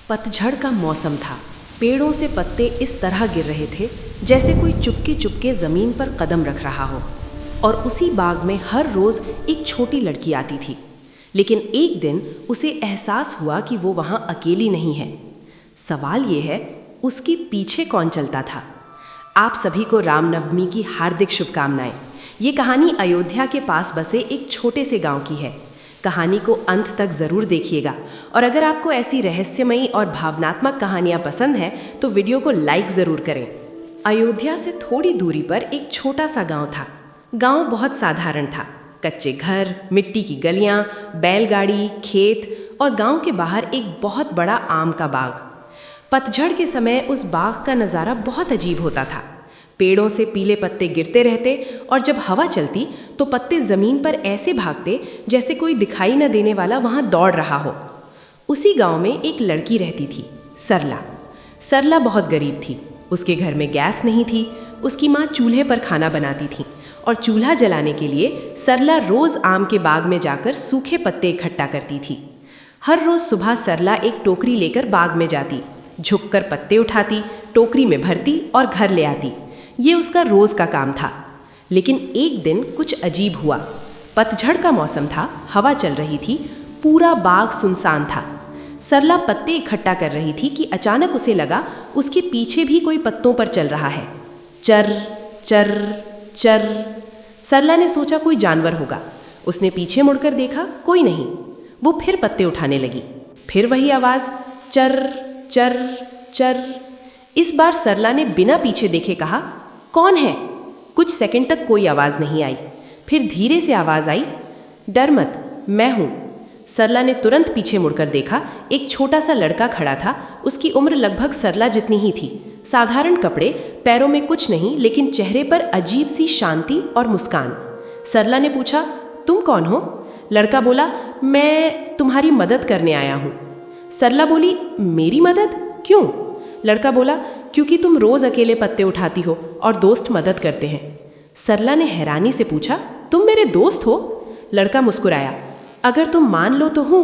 पतझड़ का मौसम था। पेड़ों से पत्ते इस तरह गिर रहे थे जैसे कोई चुपके चुपके जमीन पर कदम रख रहा हो। और उसी बाग में हर रोज एक छोटी लड़की आती थी। लेकिन एक दिन उसे एहसास हुआ कि वो वहाँ अकेली नहीं है। सवाल ये है, उसके पीछे कौन चलता था? आप सभी को रामनवमी की हार्दिक शुभकामनाएं। ये कहानी अयोध्या के पास बसे एक छोटे से गांव की है। कहानी को अंत तक ज़रूर देखिएगा। और अगर आपको ऐसी रहस्यमयी और भावनात्मक कहानियाँ पसंद हैं तो वीडियो को लाइक ज़रूर करें। अयोध्या से थोड़ी दूरी पर एक छोटा सा गांव था। गांव बहुत साधारण था। कच्चे घर, मिट्टी की गलियाँ, बैलगाड़ी, खेत और गांव के बाहर एक बहुत बड़ा आम का बाग। पतझड़ के समय उस बाग का नज़ारा बहुत अजीब होता था। पेड़ों से पीले पत्ते गिरते रहते और जब हवा चलती तो पत्ते ज़मीन पर ऐसे भागते जैसे कोई दिखाई न देने वाला वहाँ दौड़ रहा हो। उसी गांव में एक लड़की रहती थी, सरला। सरला बहुत गरीब थी। उसके घर में गैस नहीं थी। उसकी माँ चूल्हे पर खाना बनाती थी और चूल्हा जलाने के लिए सरला रोज़ आम के बाग में जाकर सूखे पत्ते इकट्ठा करती थी। हर रोज़ सुबह सरला एक टोकरी लेकर बाग में जाती, झुककर पत्ते उठाती, टोकरी में भरती और घर ले आती। ये उसका रोज़ का काम था। लेकिन एक दिन कुछ अजीब हुआ। पतझड़ का मौसम था, हवा चल रही थी, पूरा बाग सुनसान था। सरला पत्ते इकट्ठा कर रही थी कि अचानक उसे लगा उसके पीछे भी कोई पत्तों पर चल रहा है। चर चर चर। सरला ने सोचा कोई जानवर होगा। उसने पीछे मुड़कर देखा, कोई नहीं। वो फिर पत्ते उठाने लगी। फिर वही आवाज़, चर चर चर। इस बार सरला ने बिना पीछे देखे कहा, कौन है? कुछ सेकंड तक कोई आवाज़ नहीं आई। फिर धीरे से आवाज़ आई, डर मत, मैं हूँ। सरला ने तुरंत पीछे मुड़कर देखा। एक छोटा सा लड़का खड़ा था। उसकी उम्र लगभग सरला जितनी ही थी। साधारण कपड़े, पैरों में कुछ नहीं, लेकिन चेहरे पर अजीब सी शांति और मुस्कान। सरला ने पूछा, तुम कौन हो? लड़का बोला, मैं तुम्हारी मदद करने आया हूँ। सरला बोली, मेरी मदद? क्यों? लड़का बोला, क्योंकि तुम रोज़ अकेले पत्ते उठाती हो और दोस्त मदद करते हैं। सरला ने हैरानी से पूछा, तुम मेरे दोस्त हो? लड़का मुस्कुराया, अगर तुम मान लो तो हूँ।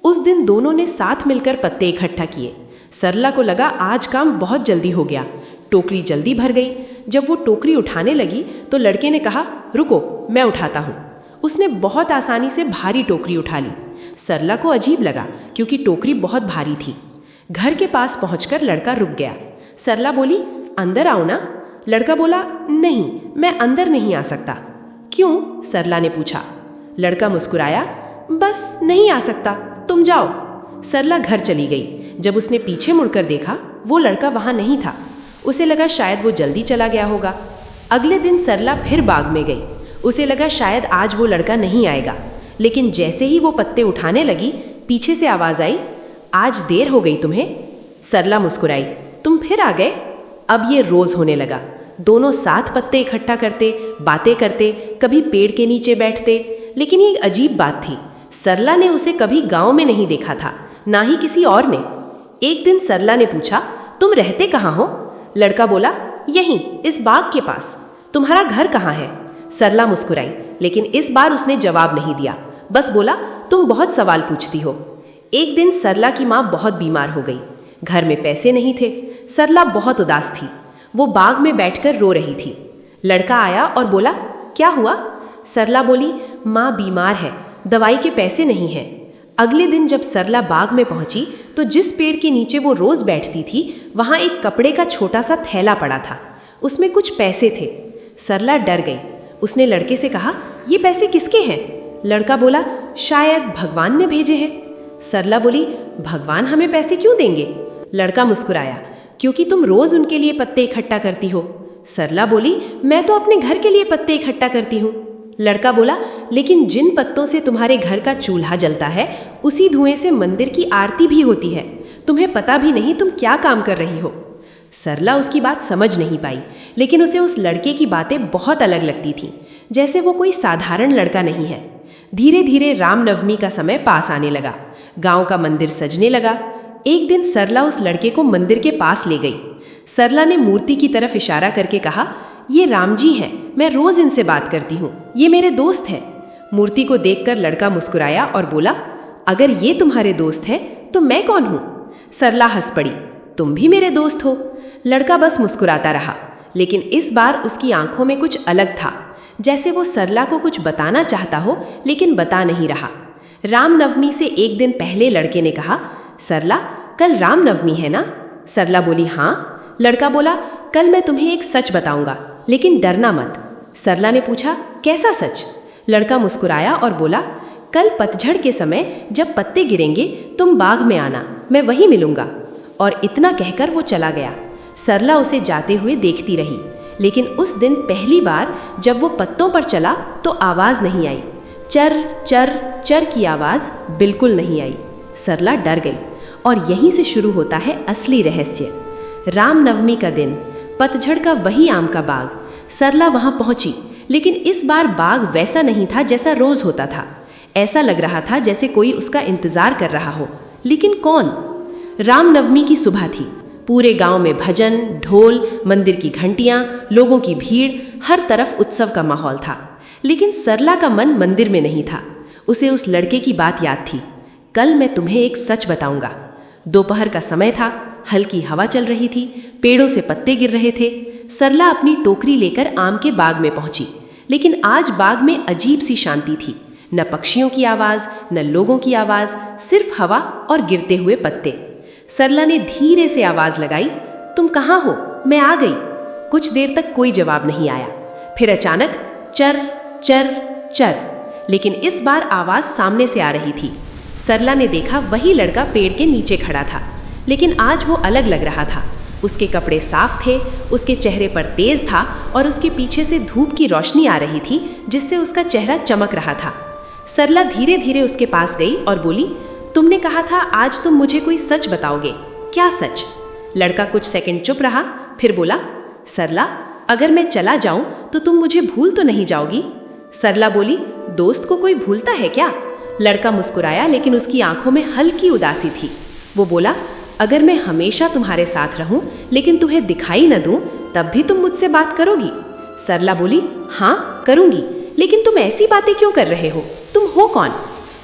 उस दिन दोनों ने साथ मिलकर पत्ते इकट्ठा किए। सरला को लगा आज काम बहुत जल्दी हो गया। टोकरी जल्दी भर गई। जब वो टोकरी उठाने लगी तो लड़के ने कहा, रुको, मैं उठाता हूँ। उसने बहुत आसानी से भारी टोकरी उठा ली। सरला को अजीब लगा क्योंकि टोकरी बहुत भारी थी। घर के पास पहुंचकर लड़का रुक गया। सरला बोली, अंदर आओ ना। लड़का बोला, नहीं, मैं अंदर नहीं आ सकता। क्यों? सरला ने पूछा। लड़का मुस्कुराया, बस नहीं आ सकता, तुम जाओ। सरला घर चली गई। जब उसने पीछे मुड़कर देखा, वो लड़का वहाँ नहीं था। उसे लगा शायद वो जल्दी चला गया होगा। अगले दिन सरला फिर बाग में गई। उसे लगा शायद आज वो लड़का नहीं आएगा। लेकिन जैसे ही वो पत्ते उठाने लगी, पीछे से आवाज़ आई, आज देर हो गई तुम्हें। सरला मुस्कुराई, तुम फिर आ गए? अब ये रोज़ होने लगा। दोनों साथ पत्ते इकट्ठा करते, बातें करते, कभी पेड़ के नीचे बैठते। लेकिन ये एक अजीब बात थी, सरला ने उसे कभी गांव में नहीं देखा था, ना ही किसी और ने। एक दिन सरला ने पूछा, तुम रहते कहाँ हो? लड़का बोला, यहीं, इस बाग के पास। तुम्हारा घर कहाँ है? सरला मुस्कुराई, लेकिन इस बार उसने जवाब नहीं दिया। बस बोला, तुम बहुत सवाल पूछती हो। एक दिन सरला की माँ बहुत बीमार हो गई। घर में पैसे नहीं थे। सरला बहुत उदास थी। वो बाग में बैठकर रो रही थी। लड़का आया और बोला, क्या हुआ? सरला बोली, माँ बीमार है, दवाई के पैसे नहीं हैं। अगले दिन जब सरला बाग में पहुंची तो जिस पेड़ के नीचे वो रोज़ बैठती थी, वहाँ एक कपड़े का छोटा सा थैला पड़ा था। उसमें कुछ पैसे थे। सरला डर गई। उसने लड़के से कहा, ये पैसे किसके हैं? लड़का बोला, शायद भगवान ने भेजे हैं। सरला बोली, भगवान हमें पैसे क्यों देंगे? लड़का मुस्कुराया, क्योंकि तुम रोज़ उनके लिए पत्ते इकट्ठा करती हो। सरला बोली, मैं तो अपने घर के लिए पत्ते इकट्ठा करती हूँ। लड़का बोला, लेकिन जिन पत्तों से तुम्हारे घर का चूल्हा जलता है, उसी धुएं से मंदिर की आरती भी होती है। तुम्हें पता भी नहीं तुम क्या काम कर रही हो। सरला उसकी बात समझ नहीं पाई, लेकिन उसे उस लड़के की बातें बहुत अलग लगती थीं, जैसे वो कोई साधारण लड़का नहीं है। धीरे धीरे रामनवमी का समय पास आने लगा। गांव का मंदिर सजने लगा। एक दिन सरला उस लड़के को मंदिर के पास ले गई। सरला ने मूर्ति की तरफ इशारा करके कहा, ये राम जी हैं, मैं रोज़ इनसे बात करती हूँ, ये मेरे दोस्त हैं। मूर्ति को देखकर लड़का मुस्कुराया और बोला, अगर ये तुम्हारे दोस्त हैं तो मैं कौन हूँ? सरला हंस पड़ी। तुम भी मेरे दोस्त हो। लड़का बस मुस्कुराता रहा, लेकिन इस बार उसकी आंखों में कुछ अलग था, जैसे वो सरला को कुछ बताना चाहता हो लेकिन बता नहीं रहा। रामनवमी से एक दिन पहले लड़के ने कहा, सरला कल रामनवमी है ना? सरला बोली, हाँ। लड़का बोला, कल मैं तुम्हें एक सच बताऊंगा, लेकिन डरना मत। सरला ने पूछा, कैसा सच? लड़का मुस्कुराया और बोला, कल पतझड़ के समय जब पत्ते गिरेंगे तुम बाग में आना, मैं वहीं मिलूंगा। और इतना कहकर वो चला गया। सरला उसे जाते हुए देखती रही, लेकिन उस दिन पहली बार जब वो पत्तों पर चला तो आवाज़ नहीं आई। चर चर चर की आवाज़ बिल्कुल नहीं आई। सरला डर गई। और यहीं से शुरू होता है असली रहस्य। रामनवमी का दिन, पतझड़ का वही आम का बाग। सरला वहाँ पहुँची, लेकिन इस बार बाग वैसा नहीं था जैसा रोज़ होता था। ऐसा लग रहा था जैसे कोई उसका इंतज़ार कर रहा हो, लेकिन कौन? रामनवमी की सुबह थी। पूरे गांव में भजन, ढोल, मंदिर की घंटियां, लोगों की भीड़, हर तरफ उत्सव का माहौल था। लेकिन सरला का मन मंदिर में नहीं था। उसे उस लड़के की बात याद थी, कल मैं तुम्हें एक सच बताऊंगा। दोपहर का समय था, हल्की हवा चल रही थी, पेड़ों से पत्ते गिर रहे थे। सरला अपनी टोकरी लेकर आम के बाग में पहुंची, लेकिन आज बाग में अजीब सी शांति थी। न पक्षियों की आवाज़, न लोगों की आवाज़, सिर्फ हवा और गिरते हुए पत्ते। सरला ने धीरे से आवाज़ लगाई, तुम कहाँ हो? मैं आ गई। कुछ देर तक कोई जवाब नहीं आया। फिर अचानक चर चर चर, लेकिन इस बार आवाज़ सामने से आ रही थी। सरला ने देखा वही लड़का पेड़ के नीचे खड़ा था, लेकिन आज वो अलग लग रहा था। उसके कपड़े साफ थे, उसके चेहरे पर तेज था और उसके पीछे से धूप की रोशनी आ रही थी, जिससे उसका चेहरा चमक रहा था। सरला धीरे धीरे उसके पास गई और बोली, तुमने कहा था आज तुम मुझे कोई सच बताओगे, क्या सच? लड़का कुछ सेकंड चुप रहा, फिर बोला, सरला अगर मैं चला जाऊं तो तुम मुझे भूल तो नहीं जाओगी? सरला बोली, दोस्त को कोई भूलता है क्या? लड़का मुस्कुराया, लेकिन उसकी आंखों में हल्की उदासी थी। वो बोला, अगर मैं हमेशा तुम्हारे साथ रहूं लेकिन तुम्हें दिखाई न दूं, तब भी तुम मुझसे बात करोगी? सरला बोली, हाँ करूंगी, लेकिन तुम ऐसी बातें क्यों कर रहे हो? तुम हो कौन?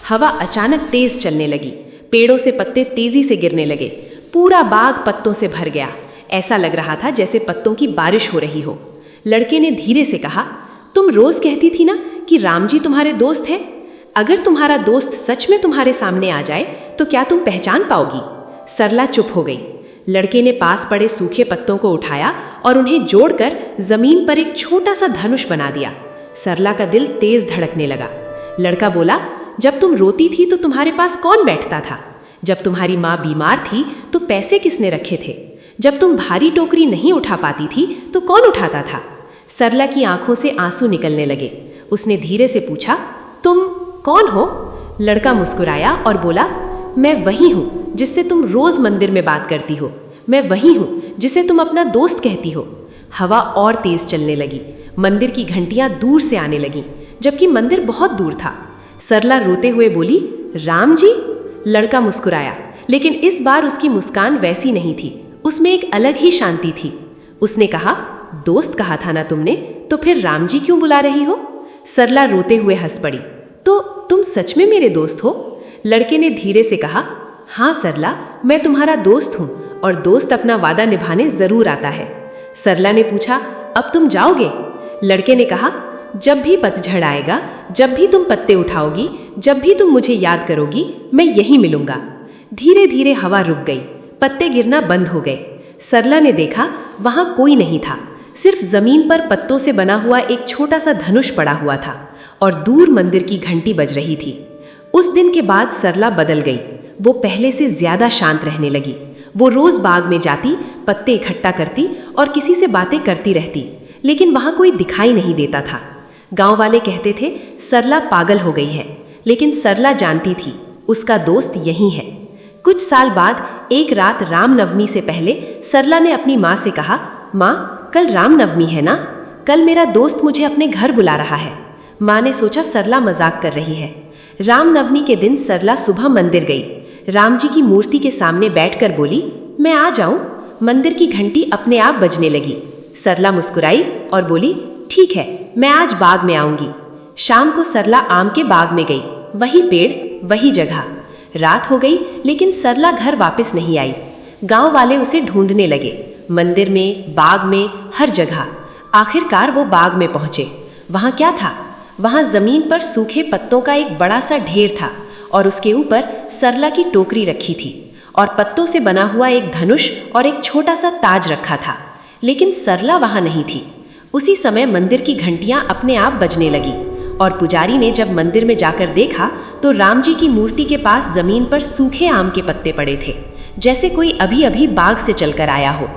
हवा अचानक तेज चलने लगी, पेड़ों से पत्ते तेजी से गिरने लगे, पूरा बाग पत्तों से भर गया। ऐसा लग रहा था जैसे पत्तों की बारिश हो रही हो। लड़के ने धीरे से कहा, तुम रोज कहती थी ना कि राम जी तुम्हारे दोस्त हैं। अगर तुम्हारा दोस्त सच में तुम्हारे सामने आ जाए तो क्या तुम पहचान पाओगी? सरला चुप हो गई। लड़के ने पास पड़े सूखे पत्तों को उठाया और उन्हें जोड़कर जमीन पर एक छोटा सा धनुष बना दिया। सरला का दिल तेज धड़कने लगा। लड़का बोला, जब तुम रोती थी तो तुम्हारे पास कौन बैठता था? जब तुम्हारी माँ बीमार थी तो पैसे किसने रखे थे? जब तुम भारी टोकरी नहीं उठा पाती थी तो कौन उठाता था? सरला की आंखों से आंसू निकलने लगे। उसने धीरे से पूछा, तुम कौन हो? लड़का मुस्कुराया और बोला, मैं वही हूँ जिससे तुम रोज मंदिर में बात करती हो। मैं वही हूँ जिसे तुम अपना दोस्त कहती हो। हवा और तेज चलने लगी। मंदिर की घंटियां दूर से आने लगीं, जबकि मंदिर बहुत दूर था। सरला रोते हुए बोली, राम जी? लड़का मुस्कुराया, लेकिन इस बार उसकी मुस्कान वैसी नहीं थी। उसमें एक अलग ही शांति थी। उसने कहा, दोस्त कहा था ना तुमने, तो फिर राम जी क्यों बुला रही हो? सरला रोते हुए हंस पड़ी, तो तुम सच में मेरे दोस्त हो? लड़के ने धीरे से कहा, हाँ सरला, मैं तुम्हारा दोस्त हूँ और दोस्त अपना वादा निभाने जरूर आता है। सरला ने पूछा, अब तुम जाओगे? लड़के ने कहा, जब भी पतझड़ आएगा, जब भी तुम पत्ते उठाओगी, जब भी तुम मुझे याद करोगी, मैं यहीं मिलूंगा। धीरे धीरे हवा रुक गई, पत्ते गिरना बंद हो गए। सरला ने देखा वहां कोई नहीं था, सिर्फ जमीन पर पत्तों से बना हुआ एक छोटा सा धनुष पड़ा हुआ था और दूर मंदिर की घंटी बज रही थी। उस दिन के बाद सरला बदल गई। वो पहले से ज्यादा शांत रहने लगी। वो रोज बाग में जाती, पत्ते इकट्ठा करती और किसी से बातें करती रहती, लेकिन वहां कोई दिखाई नहीं देता था। गांव वाले कहते थे सरला पागल हो गई है, लेकिन सरला जानती थी उसका दोस्त यही है। कुछ साल बाद एक रात रामनवमी से पहले सरला ने अपनी माँ से कहा, माँ कल रामनवमी है ना, कल मेरा दोस्त मुझे अपने घर बुला रहा है। माँ ने सोचा सरला मजाक कर रही है। रामनवमी के दिन सरला सुबह मंदिर गई। राम जी की मूर्ति के सामने बैठकर बोली, मैं आ जाऊं? मंदिर की घंटी अपने आप बजने लगी। सरला मुस्कुराई और बोली, ठीक है, मैं आज बाग में आऊंगी। शाम को सरला आम के बाग में गई। वही पेड़, वही जगह। रात हो गई, लेकिन सरला घर वापस नहीं आई। गांव वाले उसे ढूंढने लगे, मंदिर में, बाग में, हर जगह। आखिरकार वो बाग में पहुंचे। वहां क्या था? वहां जमीन पर सूखे पत्तों का एक बड़ा सा ढेर था और उसके ऊपर सरला की टोकरी रखी थी और पत्तों से बना हुआ एक धनुष और एक छोटा सा ताज रखा था। लेकिन सरला वहां नहीं थी। उसी समय मंदिर की घंटियां अपने आप बजने लगी और पुजारी ने जब मंदिर में जाकर देखा तो राम जी की मूर्ति के पास जमीन पर सूखे आम के पत्ते पड़े थे, जैसे कोई अभी अभी बाग से चलकर आया हो।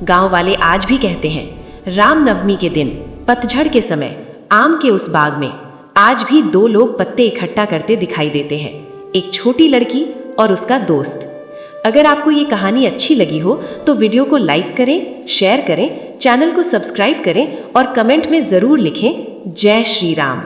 गांव वाले आज भी कहते हैं, रामनवमी के दिन पतझड़ के समय आम के उस बाग में आज भी दो लोग पत्ते इकट्ठा करते दिखाई देते हैं, एक छोटी लड़की और उसका दोस्त। अगर आपको ये कहानी अच्छी लगी हो तो वीडियो को लाइक करें, शेयर करें, चैनल को सब्सक्राइब करें और कमेंट में ज़रूर लिखें जय श्री राम।